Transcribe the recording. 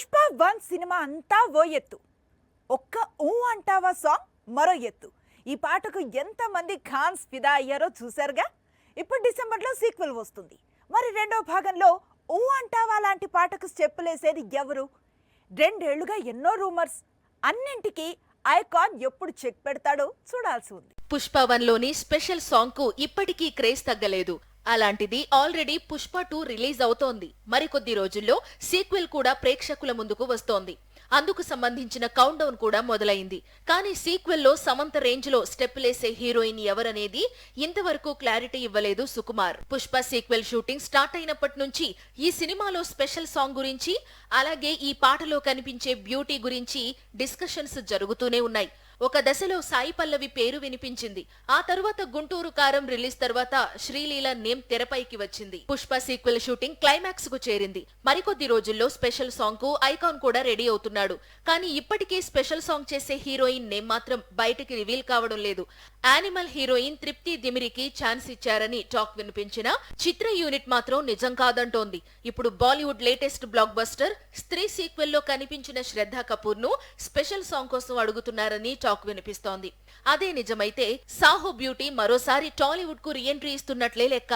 Pushpa 1 cinema అంతా ఓ ఎత్తు. ఒక్క ఊ అంటావా సాంగ్ మరో ఎత్తు. ఈ పాటకు ఎంతమంది ఖాన్స్ ఫిదా అయ్యారో చూశారుగా. ఇప్పుడు డిసెంబర్లో సీక్వెల్ వస్తుంది. మరి రెండో భాగంలో ఊ అంటావా లాంటి పాటకు స్టెప్పులేసేది ఎవరు? రెండేళ్లుగా ఎన్నో రూమర్స్. అన్నింటికీ ఐకాన్ ఎప్పుడు చెక్ పెడతాడో చూడాల్సి ఉంది. పుష్ప 1 లోని స్పెషల్ సాంగ్ కు ఇప్పటికీ క్రేజ్ తగ్గలేదు. అలాంటిది ఆల్రెడీ పుష్ప 2 రిలీజ్ అవుతోంది. మరికొద్ది రోజుల్లో సీక్వెల్ కూడా ప్రేక్షకుల ముందుకు వస్తోంది. అందుకు సంబంధించిన కౌంట్ డౌన్ కూడా మొదలైంది. కానీ సీక్వెల్ లో సమంత రేంజ్ లో స్టెప్పులేసే హీరోయిన్ ఎవరనేది ఇంతవరకు క్లారిటీ ఇవ్వలేదు Sukumar. Pushpa sequel shooting start అయినప్పటి నుంచి ఈ సినిమాలో స్పెషల్ సాంగ్ గురించి, అలాగే ఈ పాటలో కనిపించే బ్యూటీ గురించి డిస్కషన్స్ జరుగుతూనే ఉన్నాయి. ఒక దశలో సాయి పల్లవి పేరు వినిపించింది. ఆ తరువాత గుంటూరు కారం రిలీజ్ తర్వాత శ్రీలీల నేమ్ తెరపైకి వచ్చింది. పుష్ప సీక్వెల్ షూటింగ్ క్లైమాక్స్ కు చేరింది. మరికొద్ది రోజుల్లో స్పెషల్ సాంగ్ కు ఐకాన్ కూడా రెడీ అవుతున్నాడు. కానీ ఇప్పటికే స్పెషల్ సాంగ్ చేసే హీరోయిన్ నేమ్ మాత్రం బయటికి రివీల్ కావడం లేదు. యానిమల్ హీరోయిన్ తృప్తి దిమిరికి ఛాన్స్ ఇచ్చారని టాక్ వినిపించినా చిత్ర యూనిట్ మాత్రం నిజం కాదంటోంది. ఇప్పుడు బాలీవుడ్ లేటెస్ట్ బ్లాక్ బస్టర్ స్త్రీ సీక్వెల్ లో కనిపించిన శ్రద్ధా కపూర్ ను స్పెషల్ సాంగ్ కోసం అడుగుతున్నారని టాక్ వినిపిస్తోంది. అదే నిజమైతే సాహో బ్యూటీ మరోసారి టాలీవుడ్ కు రీఎంట్రీ ఇస్తున్నట్లే లెక్క.